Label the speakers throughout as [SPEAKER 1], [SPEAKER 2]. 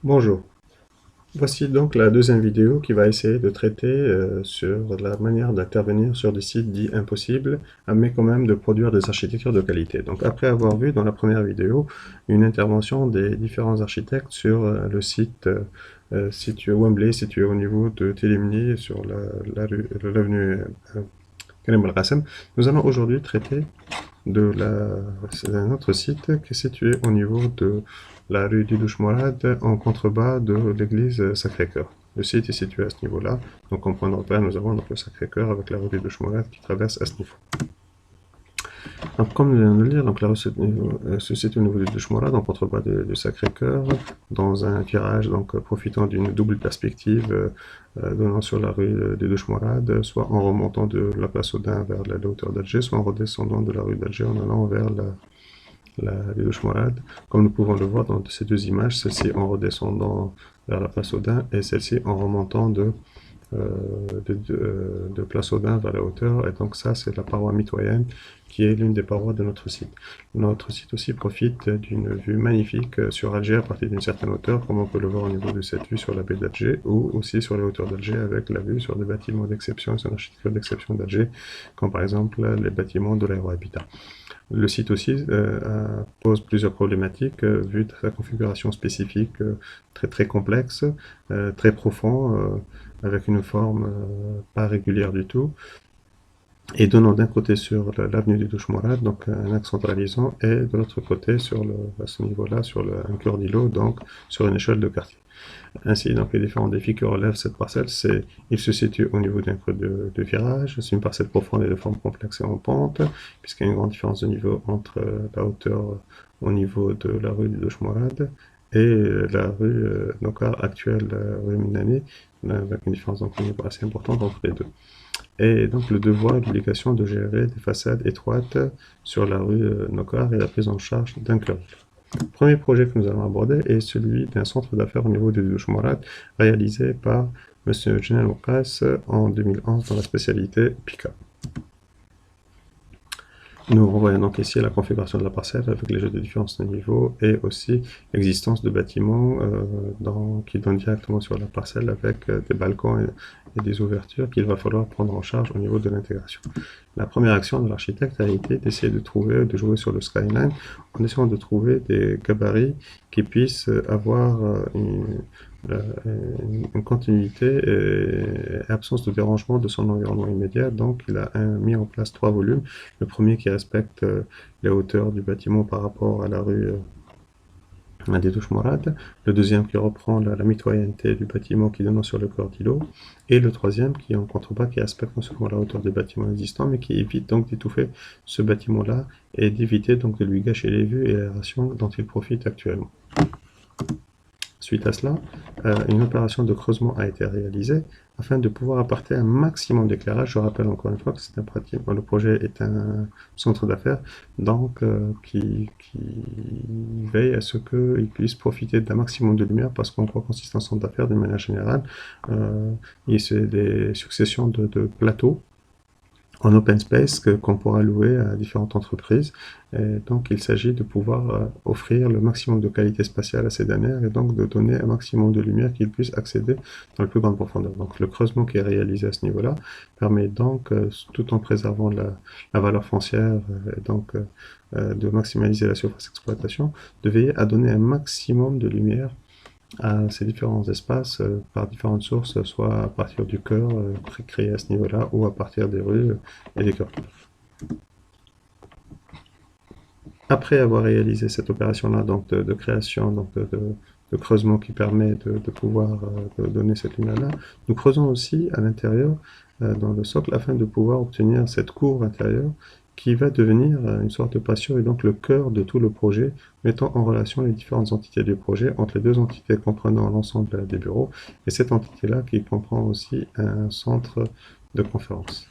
[SPEAKER 1] Bonjour, voici donc la deuxième vidéo qui va essayer de traiter sur la manière d'intervenir sur des sites dits impossibles, mais quand même de produire des architectures de qualité. Donc après avoir vu dans la première vidéo une intervention des différents architectes sur le site situé Wembley, situé au niveau de Télémni, sur l'avenue Karim El Qassem, nous allons aujourd'hui traiter c'est un autre site qui est situé au niveau de la rue du Morad en contrebas de l'église Sacré-Cœur. Le site est situé à ce niveau-là. Donc en point de repère, nous avons donc le Sacré-Cœur avec la rue du Morad qui traverse à ce niveau. Donc, comme nous venons de le dire, donc, la rue se situe au niveau du Morad en contrebas du Sacré-Cœur, dans un virage donc, profitant d'une double perspective donnant sur la rue du Morad, soit en remontant de la place Audin vers la hauteur d'Alger, soit en redescendant de la rue d'Alger en allant vers la Ridouche Morad, comme nous pouvons le voir dans ces deux images, celle-ci en redescendant vers la place Audin et celle-ci en remontant de place Audin vers la hauteur. Et donc ça, c'est la paroi mitoyenne qui est l'une des parois de notre site. Notre site aussi profite d'une vue magnifique sur Alger à partir d'une certaine hauteur, comme on peut le voir au niveau de cette vue sur la baie d'Alger, ou aussi sur les hauteurs d'Alger avec la vue sur des bâtiments d'exception et sur l'architecture d'exception d'Alger, comme par exemple les bâtiments de l'aérohabitat. Le site aussi pose plusieurs problématiques vu de sa configuration spécifique très complexe, très profond, avec une forme pas régulière du tout, et donnant d'un côté sur l'avenue du Douche-Morad, donc un axe centralisant, et de l'autre côté à ce niveau-là, sur un cœur d'îlot, donc sur une échelle de quartier. Ainsi, donc, les différents défis que relève cette parcelle, c'est il se situe au niveau d'un creux de virage, c'est une parcelle profonde et de forme complexe et en pente, puisqu'il y a une grande différence de niveau entre la hauteur au niveau de la rue du Dochemorad et la rue Nokar actuelle, rue Minani, avec une différence donc, de niveau assez importante entre les deux. Et donc le devoir et l'obligation de gérer des façades étroites sur la rue Nokar et la prise en charge d'un cœur. Le premier projet que nous allons aborder est celui d'un centre d'affaires au niveau de Douche-Morat, réalisé par M. Janel Oukas en 2011 dans la spécialité PICA. Nous revoyons donc ici la configuration de la parcelle avec les jeux de différence de niveau et aussi l'existence de bâtiments qui donnent directement sur la parcelle avec des balcons et des ouvertures qu'il va falloir prendre en charge au niveau de l'intégration. La première action de l'architecte a été d'essayer de jouer sur le skyline en essayant de trouver des gabarits qui puissent avoir une continuité et absence de dérangement de son environnement immédiat. Donc il a mis en place 3 volumes. Le premier qui respecte les hauteurs du bâtiment par rapport à la rue des Douche-Morad, le deuxième qui reprend la mitoyenneté du bâtiment qui donne sur le corps d'îlot, et le troisième qui est en contrebas, qui respecte non seulement la hauteur des bâtiments existants, mais qui évite donc d'étouffer ce bâtiment-là et d'éviter donc de lui gâcher les vues et l'aération dont il profite actuellement. Suite à cela, une opération de creusement a été réalisée afin de pouvoir apporter un maximum d'éclairage. Je rappelle encore une fois que c'est un pratique. Le projet est un centre d'affaires donc qui veille à ce qu'il puisse profiter d'un maximum de lumière parce qu'en quoi consiste un centre d'affaires d'une manière générale. C'est des successions de plateaux en open space qu'on pourra louer à différentes entreprises. Et donc, il s'agit de pouvoir offrir le maximum de qualité spatiale à ces dernières et donc de donner un maximum de lumière qu'ils puissent accéder dans la plus grande profondeur. Donc, le creusement qui est réalisé à ce niveau-là permet donc, tout en préservant la valeur foncière et donc de maximaliser la surface d'exploitation, de veiller à donner un maximum de lumière à ces différents espaces par différentes sources, soit à partir du cœur créé à ce niveau-là, ou à partir des rues et des cœurs. Après avoir réalisé cette opération-là, donc de création, donc de creusement qui permet de pouvoir donner cette lumière-là, nous creusons aussi à l'intérieur, dans le socle, afin de pouvoir obtenir cette cour intérieure qui va devenir une sorte de patio et donc le cœur de tout le projet, mettant en relation les différentes entités du projet entre les deux entités comprenant l'ensemble des bureaux et cette entité-là qui comprend aussi un centre de conférence.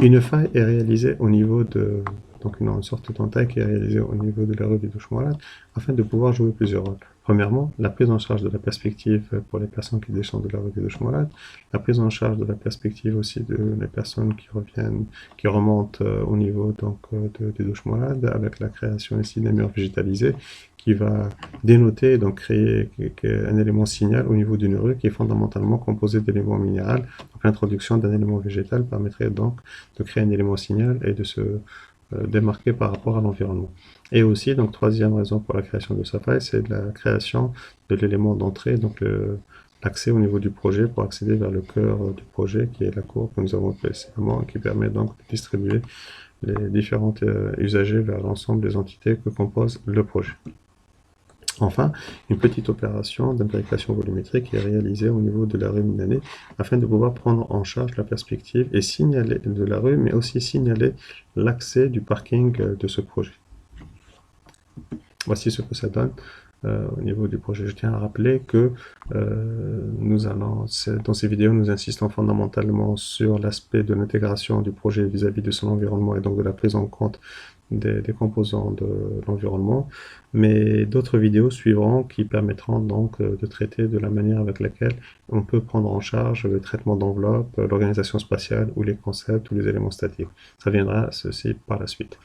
[SPEAKER 1] Une faille est réalisée au niveau donc une sorte d'entaille qui est réalisée au niveau de la rue du Douche-Mourad, afin de pouvoir jouer plusieurs rôles. Premièrement, la prise en charge de la perspective pour les personnes qui descendent de la rue du Douche-Mourad, la prise en charge de la perspective aussi de les personnes qui reviennent, qui remontent au niveau donc du Douche-Mourad, avec la création ici des murs végétalisés, qui va dénoter, donc créer un élément signal au niveau d'une rue qui est fondamentalement composé d'éléments minéraux. Donc l'introduction d'un élément végétal permettrait donc de créer un élément signal et de se démarquer par rapport à l'environnement. Et aussi, donc troisième raison pour la création de sa faille, c'est la création de l'élément d'entrée, donc l'accès au niveau du projet pour accéder vers le cœur du projet qui est la cour que nous avons précédemment, qui permet donc de distribuer les différents usagers vers l'ensemble des entités que compose le projet. Enfin, une petite opération d'imbrication volumétrique est réalisée au niveau de la rue Minané afin de pouvoir prendre en charge la perspective et signaler de la rue, mais aussi signaler l'accès du parking de ce projet. Voici ce que ça donne au niveau du projet. Je tiens à rappeler que dans ces vidéos, nous insistons fondamentalement sur l'aspect de l'intégration du projet vis-à-vis de son environnement et donc de la prise en compte des composants de l'environnement, mais d'autres vidéos suivront qui permettront donc de traiter de la manière avec laquelle on peut prendre en charge le traitement d'enveloppe, l'organisation spatiale ou les concepts ou les éléments statiques. Ça viendra ceci par la suite.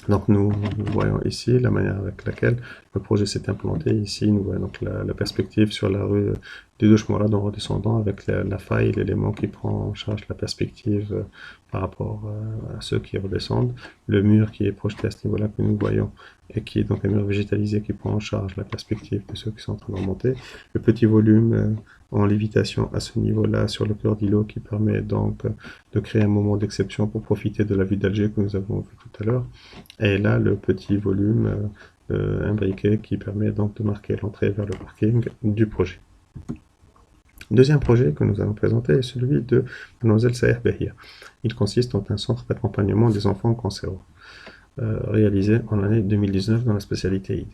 [SPEAKER 1] Donc nous voyons ici la manière avec laquelle le projet s'est implanté. Ici, nous voyons donc la perspective sur la rue du Douche-Mourad en redescendant avec la faille, l'élément qui prend en charge la perspective par rapport à ceux qui redescendent. Le mur qui est projeté à ce niveau-là que nous voyons et qui est donc un mur végétalisé qui prend en charge la perspective de ceux qui sont en train de remonter. Le petit volume en lévitation à ce niveau-là sur le cœur d'îlot qui permet donc de créer un moment d'exception pour profiter de la vue d'Alger que nous avons vu tout à l'heure. Et là, le petit volume imbriqué qui permet donc de marquer l'entrée vers le parking du projet. Deuxième projet que nous allons présenter est celui de Mademoiselle Saher Behia. Il consiste en un centre d'accompagnement des enfants cancéreux, réalisé en l'année 2019 dans la spécialité ID.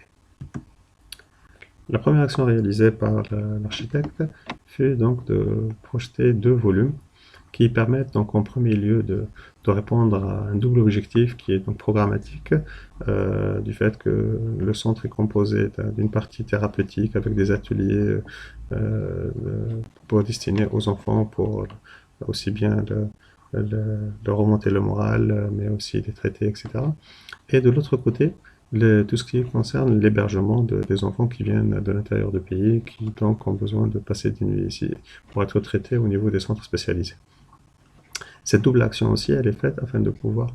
[SPEAKER 1] La première action réalisée par l'architecte fut donc de projeter 2 volumes qui permettent donc en premier lieu de répondre à un double objectif qui est donc programmatique, du fait que le centre est composé d'une partie thérapeutique avec des ateliers pour destiner aux enfants pour aussi bien de remonter le moral, mais aussi des traités, etc. Et de l'autre côté, tout ce qui concerne l'hébergement des enfants qui viennent de l'intérieur du pays, qui donc ont besoin de passer des nuits ici pour être traités au niveau des centres spécialisés. Cette double action aussi, elle est faite afin de pouvoir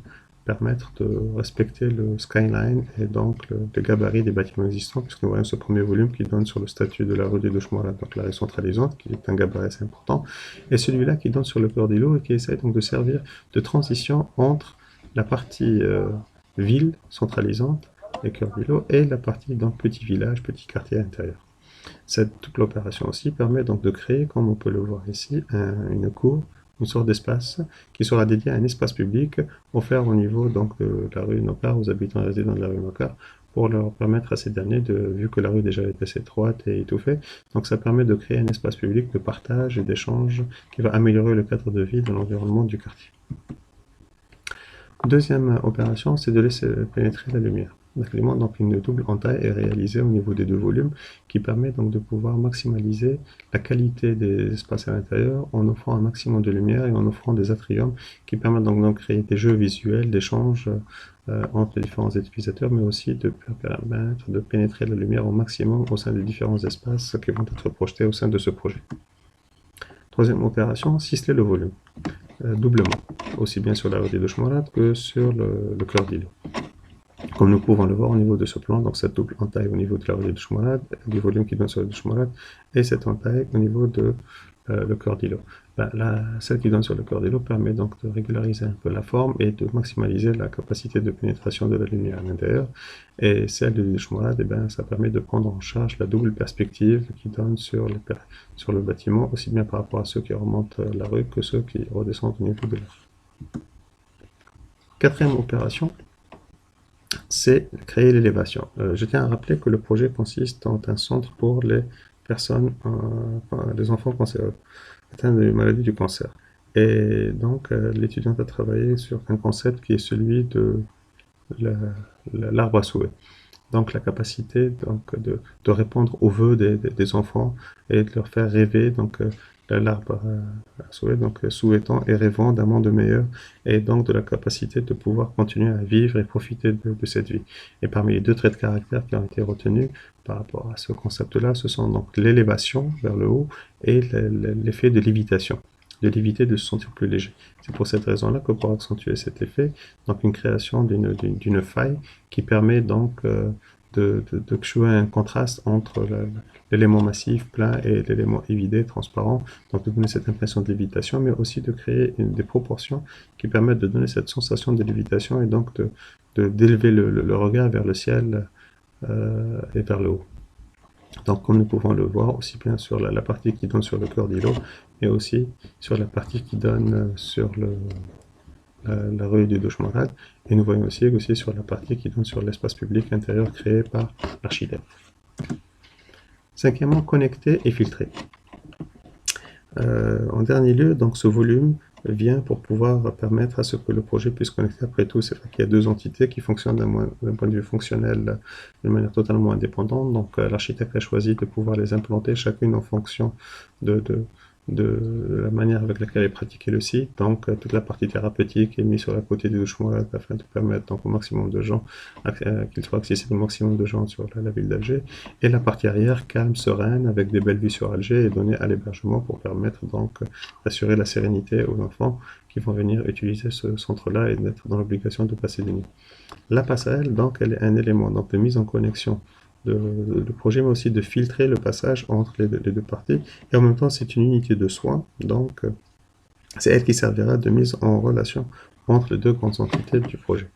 [SPEAKER 1] permettre de respecter le skyline et donc le gabarit des bâtiments existants, puisque nous voyons ce premier volume qui donne sur le statut de la rue du Douche-Mourad, donc la rue centralisante, qui est un gabarit assez important, et celui-là qui donne sur le cœur d'îlot et qui essaie donc de servir de transition entre la partie ville centralisante et cœur d'îlot et la partie donc petit village, petit quartier intérieur. Cette double opération aussi permet donc de créer, comme on peut le voir ici, une cour, une sorte d'espace qui sera dédié à un espace public offert au niveau donc de la rue Nokar aux habitants et résidents de la rue Nokar pour leur permettre à ces derniers, vu que la rue déjà est assez étroite et étouffée, donc ça permet de créer un espace public de partage et d'échange qui va améliorer le cadre de vie dans l'environnement du quartier. Deuxième opération, c'est de laisser pénétrer la lumière. Donc une double entaille est réalisée au niveau des 2 volumes qui permet donc de pouvoir maximaliser la qualité des espaces à l'intérieur en offrant un maximum de lumière et en offrant des atriums qui permettent donc de créer des jeux visuels, d'échanges entre les différents utilisateurs, mais aussi de permettre de pénétrer la lumière au maximum au sein des différents espaces qui vont être projetés au sein de ce projet. Troisième opération, ciseler le volume, doublement, aussi bien sur la rue des Douche-Mourad que sur le cœur d'îlot. Comme nous pouvons le voir au niveau de ce plan, donc cette double entaille au niveau de la rue des Douche-Mourad, du volume qui donne sur le Douche-Mourad, et cette entaille au niveau de le cœur d'îlot. Celle qui donne sur le cœur d'îlot permet donc de régulariser un peu la forme et de maximaliser la capacité de pénétration de la lumière à l'intérieur. Et celle du Douche-Mourad, ça permet de prendre en charge la double perspective qui donne sur le bâtiment, aussi bien par rapport à ceux qui remontent la rue que ceux qui redescendent au niveau de la rue. Quatrième opération, c'est créer l'élévation. Je tiens à rappeler que le projet consiste en un centre pour les personnes, les enfants cancéreux, atteints de maladies du cancer. Et donc, l'étudiante a travaillé sur un concept qui est celui de l'arbre à souhait. Donc la capacité donc, de répondre aux vœux des enfants et de leur faire rêver, donc l'arbre à souhait, donc souhaitant et rêvant d'un monde meilleur, et donc de la capacité de pouvoir continuer à vivre et profiter de cette vie. Et parmi les deux traits de caractère qui ont été retenus par rapport à ce concept-là, ce sont donc l'élévation vers le haut et l'effet de lévitation, de léviter, de se sentir plus léger. C'est pour cette raison-là que pour accentuer cet effet, donc une création d'une faille qui permet donc de jouer un contraste entre l'élément massif, plein, et l'élément évidé, transparent, donc de donner cette impression de lévitation, mais aussi de créer des proportions qui permettent de donner cette sensation de lévitation et donc d'élever le regard vers le ciel et vers le haut. Donc comme nous pouvons le voir aussi bien sur la partie qui donne sur le cœur d'îlot, mais aussi sur la partie qui donne sur la rue du Dochmarad, et nous voyons aussi sur la partie qui donne sur l'espace public intérieur créé par l'architecte. Cinquièmement, connecter et filtrer. En dernier lieu, donc ce volume vient pour pouvoir permettre à ce que le projet puisse connecter. Après tout, c'est vrai qu'il y a deux entités qui fonctionnent d'un point de vue fonctionnel de manière totalement indépendante. Donc l'architecte a choisi de pouvoir les implanter chacune en fonction de la manière avec laquelle est pratiqué le site. Donc toute la partie thérapeutique est mise sur la côté du Dochmarad afin de permettre donc, au maximum de gens qu'il soit accessible au maximum de gens sur la ville d'Alger. Et la partie arrière, calme, sereine, avec des belles vues sur Alger, est donnée à l'hébergement pour permettre donc d'assurer la sérénité aux enfants qui vont venir utiliser ce centre-là et d'être dans l'obligation de passer des nuits. La passerelle, donc, elle est un élément donc, de mise en connexion de projet, mais aussi de filtrer le passage entre les deux parties. Et en même temps, c'est une unité de soins, donc c'est elle qui servira de mise en relation entre les deux grandes entités du projet.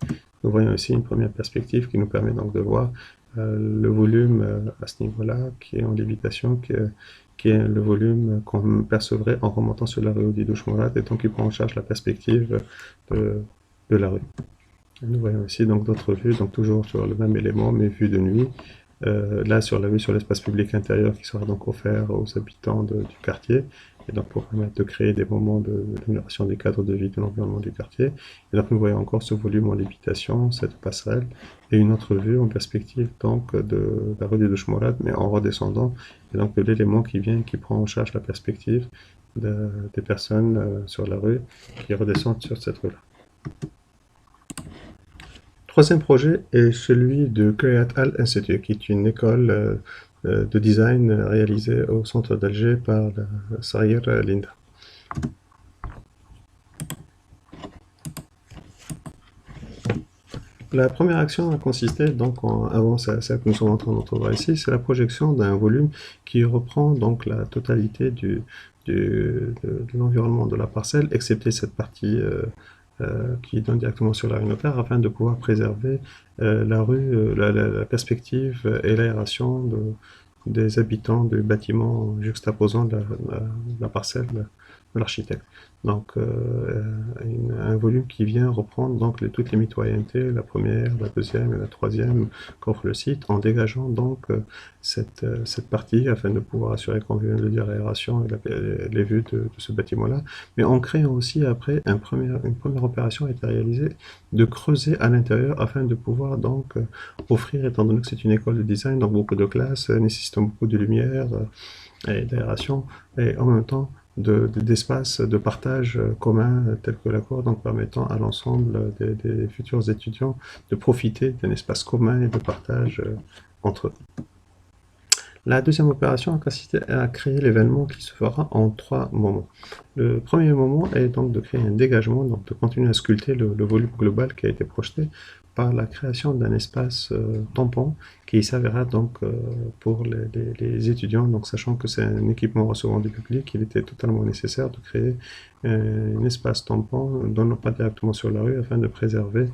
[SPEAKER 1] Nous voyons ici une première perspective qui nous permet donc de voir le volume à ce niveau-là, qui est en lévitation, qui est le volume qu'on percevrait en remontant sur la rue du Dochmarad, et donc il prend en charge la perspective de la rue. Nous voyons ici donc d'autres vues, donc toujours sur le même élément, mais vues de nuit. Là, sur la vue sur l'espace public intérieur qui sera donc offert aux habitants du quartier, et donc pour permettre de créer des moments d'amélioration des cadres de vie de l'environnement du quartier. Et donc nous voyons encore ce volume en lévitation, cette passerelle, et une autre vue en perspective donc de la rue des Dochmarad, mais en redescendant, et donc de l'élément qui vient, qui prend en charge la perspective des personnes sur la rue qui redescendent sur cette rue-là. Troisième projet est celui de Creat Al Institute, qui est une école de design réalisée au centre d'Alger par Saïr Linda. La première action a consisté, donc, avant celle que nous sommes en train d'entrevoir ici, c'est la projection d'un volume qui reprend donc la totalité de l'environnement de la parcelle, excepté cette partie qui donne directement sur la rue Notaire, afin de pouvoir préserver la rue, la perspective et l'aération des habitants du bâtiment juxtaposant la parcelle de l'architecte. Donc un volume qui vient reprendre donc toutes les mitoyennetés, la première, la deuxième et la troisième qu'offre le site, en dégageant donc cette partie afin de pouvoir assurer, comme je viens de le dire, l'aération et les vues de ce bâtiment-là, mais en créant aussi après une première opération a été réalisée de creuser à l'intérieur afin de pouvoir donc offrir, étant donné que c'est une école de design, donc beaucoup de classes, nécessitant beaucoup de lumière et d'aération, et en même temps d'espaces de partage commun tels que la cour, donc permettant à l'ensemble des futurs étudiants de profiter d'un espace commun et de partage entre eux. La deuxième opération a consisté à créer l'événement qui se fera en 3 moments. Le premier moment est donc de créer un dégagement, donc de continuer à sculpter le volume global qui a été projeté par la création d'un espace tampon qui servira donc pour les étudiants, donc sachant que c'est un équipement recevant du public, il était totalement nécessaire de créer un espace tampon donnant pas directement sur la rue afin de préserver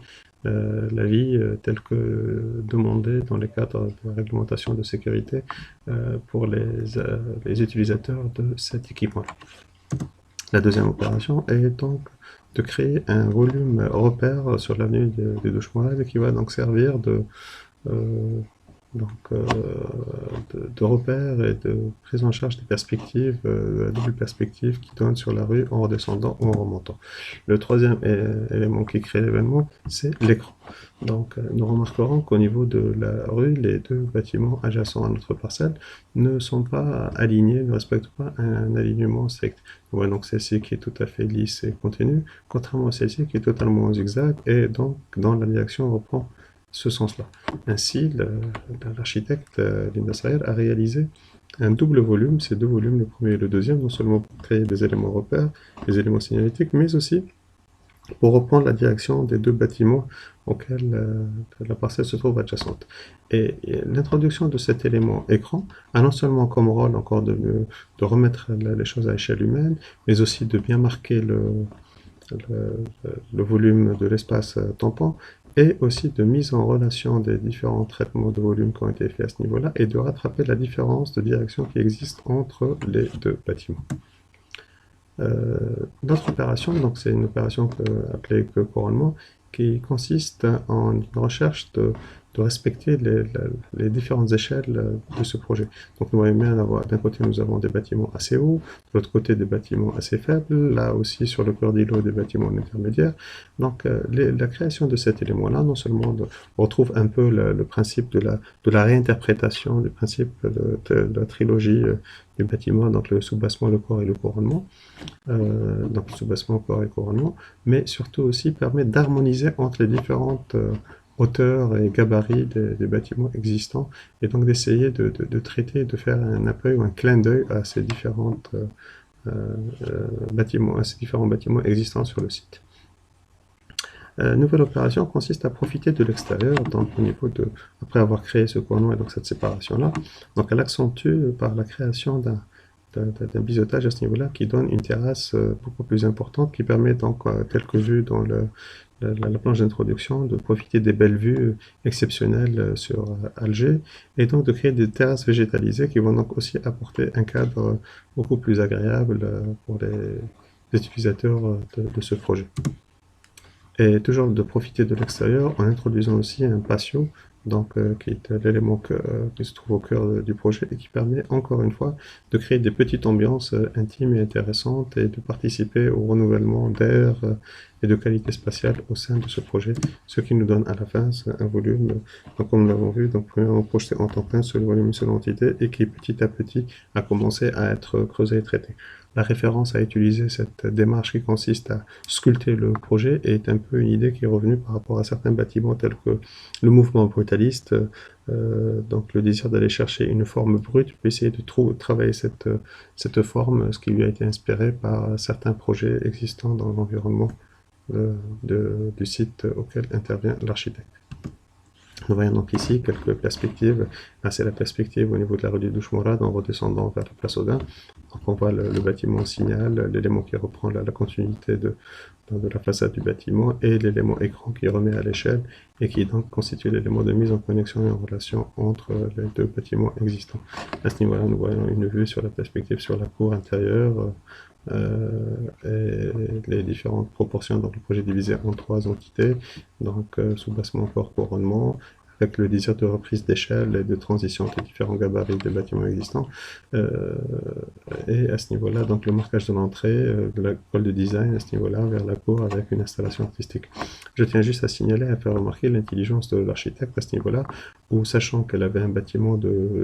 [SPEAKER 1] la vie telle que demandée dans les cadres de réglementation de sécurité pour les utilisateurs de cet équipement. La deuxième opération est donc de créer un volume repère sur l'avenue des Dochmarad qui va donc servir donc de repères et de prise en charge des perspectives, la double perspective qui donne sur la rue en redescendant ou en remontant. Le troisième élément qui crée l'événement, c'est l'écran. Donc nous remarquerons qu'au niveau de la rue, les deux bâtiments adjacents à notre parcelle ne sont pas alignés, ne respectent pas un alignement strict. Ouais, donc celle-ci qui est tout à fait lisse et continue, contrairement à celle-ci qui est totalement en zigzag et donc dans la direction reprend ce sens-là. Ainsi, l'architecte Linda Sayer a réalisé un double volume, ces deux volumes, le premier et le deuxième, non seulement pour créer des éléments repères, des éléments signalétiques, mais aussi pour reprendre la direction des deux bâtiments auxquels la parcelle se trouve adjacente. Et l'introduction de cet élément écran a non seulement comme rôle encore de remettre les choses à échelle humaine, mais aussi de bien marquer le volume de l'espace tampon, et aussi de mise en relation des différents traitements de volume qui ont été faits à ce niveau-là, et de rattraper la différence de direction qui existe entre les deux bâtiments. Notre opération, donc c'est une opération appelée couronnement, qui consiste en une recherche de respecter les différentes échelles de ce projet. Donc nous voyons bien, d'un côté nous avons des bâtiments assez hauts, de l'autre côté des bâtiments assez faibles, là aussi sur le cœur d'îlot des bâtiments intermédiaires. Donc la création de cet élément-là, non seulement on retrouve un peu le principe de la réinterprétation du principe de la trilogie du bâtiment, donc le soubassement, le corps et le couronnement, donc soubassement, corps et couronnement, mais surtout aussi permet d'harmoniser entre les différentes hauteurs et gabarits des bâtiments existants, et donc d'essayer de traiter, de faire un appel ou un clin d'œil à ces différentes bâtiments, à ces différents bâtiments existants sur le site. Nouvelle opération consiste à profiter de l'extérieur, donc au niveau après avoir créé ce couronnement et donc cette séparation-là, donc elle accentue par la création d'un biseautage à ce niveau-là qui donne une terrasse beaucoup plus importante, qui permet donc, tel que vu dans la planche d'introduction, de profiter des belles vues exceptionnelles sur Alger, et donc de créer des terrasses végétalisées qui vont donc aussi apporter un cadre beaucoup plus agréable pour les utilisateurs de ce projet. Et toujours de profiter de l'extérieur en introduisant aussi un patio, donc qui est l'élément qui se trouve au cœur du projet et qui permet encore une fois de créer des petites ambiances intimes et intéressantes et de participer au renouvellement d'air et de qualité spatiale au sein de ce projet, ce qui nous donne à la fin un volume, donc comme nous l'avons vu, donc premièrement projeté en temps plein sur le volume, sur l'entité, et qui petit à petit a commencé à être creusé et traité. La référence à utiliser cette démarche qui consiste à sculpter le projet est un peu une idée qui est revenue par rapport à certains bâtiments tels que le mouvement brutaliste, donc le désir d'aller chercher une forme brute, puis essayer de travailler cette forme, ce qui lui a été inspiré par certains projets existants dans l'environnement du site auquel intervient l'architecte. Nous voyons donc ici quelques perspectives. Là, c'est la perspective au niveau de la rue du Douche-Mourad en redescendant vers la place Audin. Donc, on voit le bâtiment signal, l'élément qui reprend la continuité de la façade du bâtiment, et l'élément écran qui remet à l'échelle et qui donc constitue l'élément de mise en connexion et en relation entre les deux bâtiments existants. À ce niveau-là, nous voyons une vue sur la perspective sur la cour intérieure, et les différentes proportions. Donc le projet est divisé en 3 entités, donc soubassement, corps, couronnement, avec le désir de reprise d'échelle et de transition entre les différents gabarits des bâtiments existants. Et à ce niveau-là, donc le marquage de l'entrée de l'école de design à ce niveau-là vers la cour avec une installation artistique. Je tiens juste à signaler, à faire remarquer l'intelligence de l'architecte à ce niveau-là, où sachant qu'elle avait un bâtiment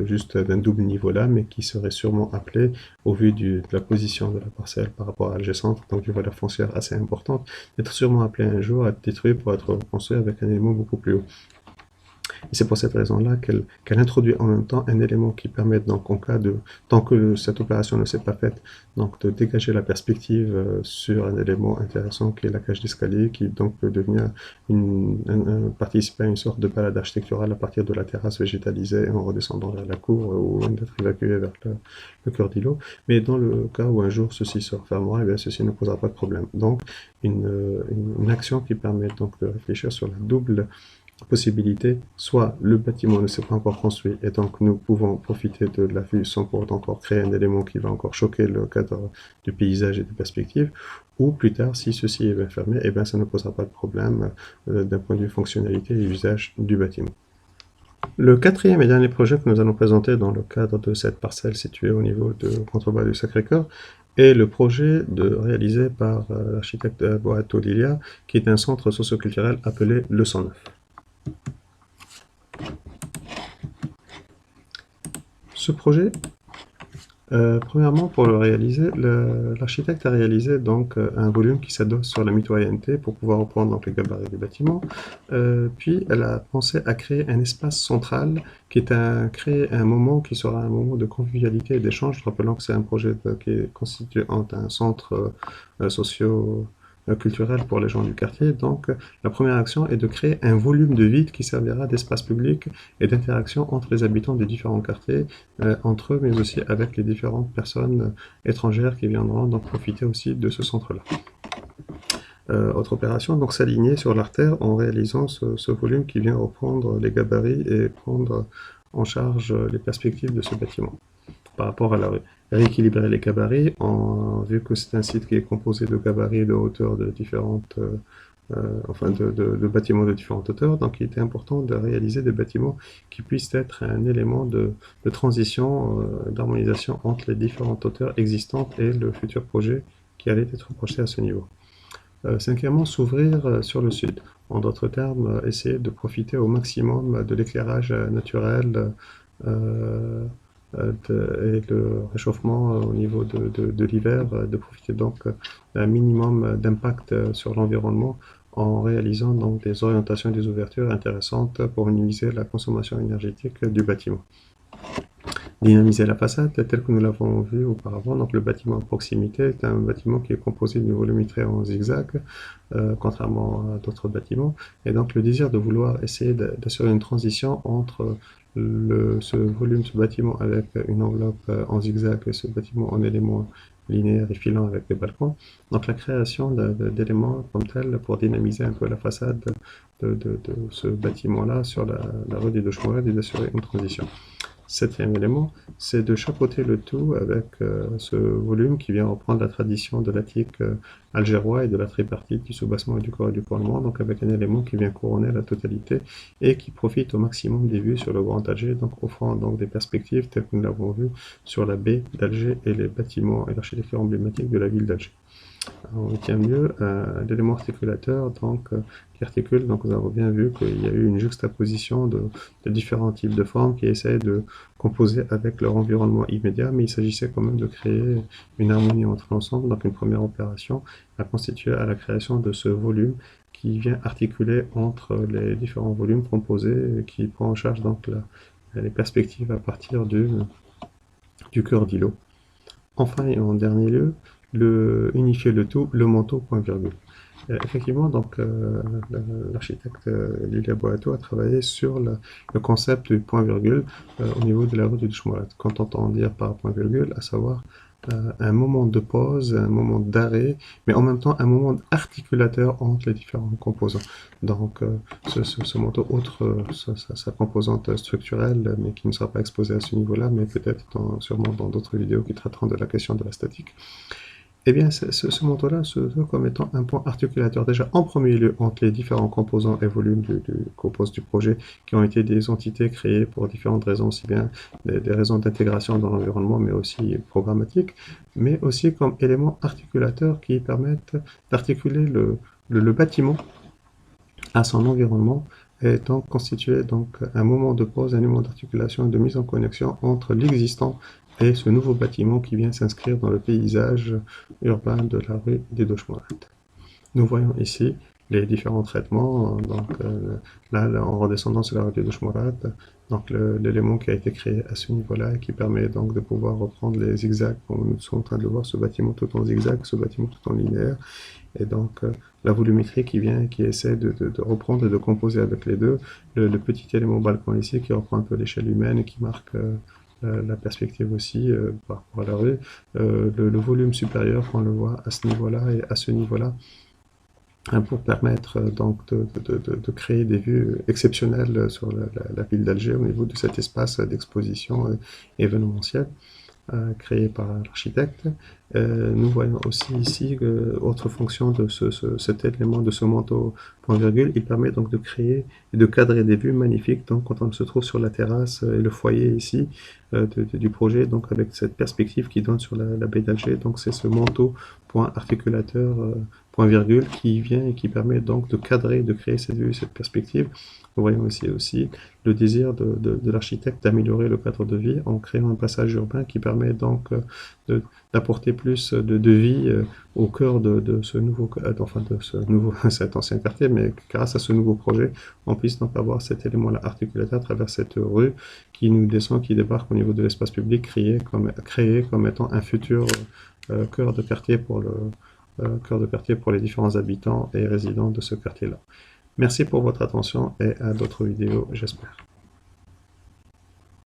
[SPEAKER 1] juste d'un double niveau là, mais qui serait sûrement appelé, au vu de la position de la parcelle par rapport à Alger Centre, donc d'une valeur foncière assez importante, d'être sûrement appelé un jour à être détruit pour être reconstruit avec un élément beaucoup plus haut. Et c'est pour cette raison-là qu'elle introduit en même temps un élément qui permet, donc, en cas tant que cette opération ne s'est pas faite, donc de dégager la perspective sur un élément intéressant qui est la cage d'escalier, qui donc peut devenir participer à une sorte de balade architecturale à partir de la terrasse végétalisée en redescendant vers la cour ou même d'être évacué vers le cœur d'îlot. Mais dans le cas où un jour ceci se refermera, eh bien, ceci ne posera pas de problème. Donc, une action qui permet donc de réfléchir sur la double possibilité, soit le bâtiment ne s'est pas encore construit et donc nous pouvons profiter de la vue sans pour autant encore créer un élément qui va encore choquer le cadre du paysage et des perspectives, ou plus tard, si ceci est bien fermé, et bien ça ne posera pas de problème d'un point de vue fonctionnalité et usage du bâtiment. Le quatrième et dernier projet que nous allons présenter dans le cadre de cette parcelle située au niveau de Contrebas du Sacré-Cœur est le projet réalisé par l'architecte Boato Lilia, qui est un centre socioculturel appelé le 109. Ce projet, premièrement, pour le réaliser, l'architecte a réalisé donc un volume qui s'adosse sur la mitoyenneté pour pouvoir reprendre donc les gabarits du bâtiment. Puis elle a pensé à créer un espace central qui est créer un moment qui sera un moment de convivialité et d'échange, rappelant que c'est un projet qui est constitué en un centre socio-culturel pour les gens du quartier. Donc la première action est de créer un volume de vide qui servira d'espace public et d'interaction entre les habitants des différents quartiers, entre eux, mais aussi avec les différentes personnes étrangères qui viendront donc profiter aussi de ce centre-là. Autre opération, donc s'aligner sur l'artère en réalisant ce volume qui vient reprendre les gabarits et prendre en charge les perspectives de ce bâtiment par rapport à la rue. Rééquilibrer les gabarits, vu que c'est un site qui est composé de gabarits et de hauteurs de différentes de bâtiments de différentes hauteurs, donc il était important de réaliser des bâtiments qui puissent être un élément de transition, d'harmonisation entre les différentes hauteurs existantes et le futur projet qui allait être projeté à ce niveau. Cinquièmement, s'ouvrir sur le sud. En d'autres termes, essayer de profiter au maximum de l'éclairage naturel et le réchauffement au niveau de l'hiver, de profiter donc d'un minimum d'impact sur l'environnement en réalisant donc des orientations et des ouvertures intéressantes pour minimiser la consommation énergétique du bâtiment. Dynamiser la façade telle que nous l'avons vu auparavant. Donc le bâtiment à proximité est un bâtiment qui est composé d'une volumétrie en zigzag, contrairement à d'autres bâtiments. Et donc le désir de vouloir essayer d'assurer une transition entre ce bâtiment avec une enveloppe en zigzag et ce bâtiment en éléments linéaires et filants avec des balcons. Donc la création d'éléments comme tel pour dynamiser un peu la façade de ce bâtiment-là sur la rue des Deux Chemourettes et d'assurer une transition. Septième élément, c'est de chapeauter le tout avec ce volume qui vient reprendre la tradition de l'attique algérois et de la tripartite du soubassement et du corps et du couronnement, donc avec un élément qui vient couronner la totalité et qui profite au maximum des vues sur le Grand Alger, donc offrant donc des perspectives telles que nous l'avons vu sur la baie d'Alger et les bâtiments et l'architecture emblématique de la ville d'Alger. En huitième lieu, l'élément articulateur qui articule, donc nous avons bien vu qu'il y a eu une juxtaposition de différents types de formes qui essaient de composer avec leur environnement immédiat, mais il s'agissait quand même de créer une harmonie entre l'ensemble. Donc une première opération a constitué à la création de ce volume qui vient articuler entre les différents volumes composés et qui prend en charge donc les perspectives à partir du cœur d'îlot. Enfin et en dernier lieu, unifier le tout, le manteau point-virgule. Effectivement, donc l'architecte Lilia Boato a travaillé sur le concept du point-virgule au niveau de la rue du Chmoulat. Quand on entend dire par point-virgule, à savoir un moment de pause, un moment d'arrêt, mais en même temps un moment articulateur entre les différents composants. Donc ce manteau, outre sa composante structurelle, mais qui ne sera pas exposée à ce niveau-là, mais peut-être sûrement dans d'autres vidéos qui traiteront de la question de la statique, eh bien, ce manteau-là se veut comme étant un point articulateur, déjà en premier lieu entre les différents composants et volumes du projet, qui ont été des entités créées pour différentes raisons, aussi bien des raisons d'intégration dans l'environnement, mais aussi programmatiques, mais aussi comme éléments articulateurs qui permettent d'articuler le bâtiment à son environnement, étant constitué donc un moment de pause, un moment d'articulation et de mise en connexion entre l'existant et ce nouveau bâtiment qui vient s'inscrire dans le paysage urbain de la rue des Deux Chemourettes. Nous voyons ici les différents traitements, donc là en redescendant sur la rue des Deux Chemourettes, donc l'élément qui a été créé à ce niveau-là et qui permet donc de pouvoir reprendre les zigzags, comme nous sommes en train de voir ce bâtiment tout en zigzag, ce bâtiment tout en linéaire, et donc la volumétrie qui essaie de reprendre et de composer avec les deux, le petit élément balcon ici qui reprend un peu l'échelle humaine et qui marque la perspective aussi par rapport à la rue, le volume supérieur qu'on le voit à ce niveau-là et à ce niveau-là, pour permettre donc de créer des vues exceptionnelles sur la ville d'Alger au niveau de cet espace d'exposition événementielle. créé par l'architecte. Nous voyons aussi ici autre fonction de cet élément, de ce manteau point virgule, il permet donc de créer et de cadrer des vues magnifiques. Donc quand on se trouve sur la terrasse et le foyer ici du projet, donc avec cette perspective qui donne sur la baie d'Alger, donc c'est ce manteau point articulateur point virgule qui vient et qui permet donc de cadrer, de créer cette vue, cette perspective. Nous voyons aussi le désir de l'architecte d'améliorer le cadre de vie en créant un passage urbain qui permet donc d'apporter plus de vie au cœur de ce nouveau, enfin de ce nouveau, cet ancien quartier, mais grâce à ce nouveau projet, on puisse donc avoir cet élément-là articulateur à travers cette rue qui nous descend, qui débarque au niveau de l'espace public, créé comme étant un futur cœur de quartier cœur de quartier pour les différents habitants et résidents de ce quartier-là. Merci pour votre attention et à d'autres vidéos, j'espère.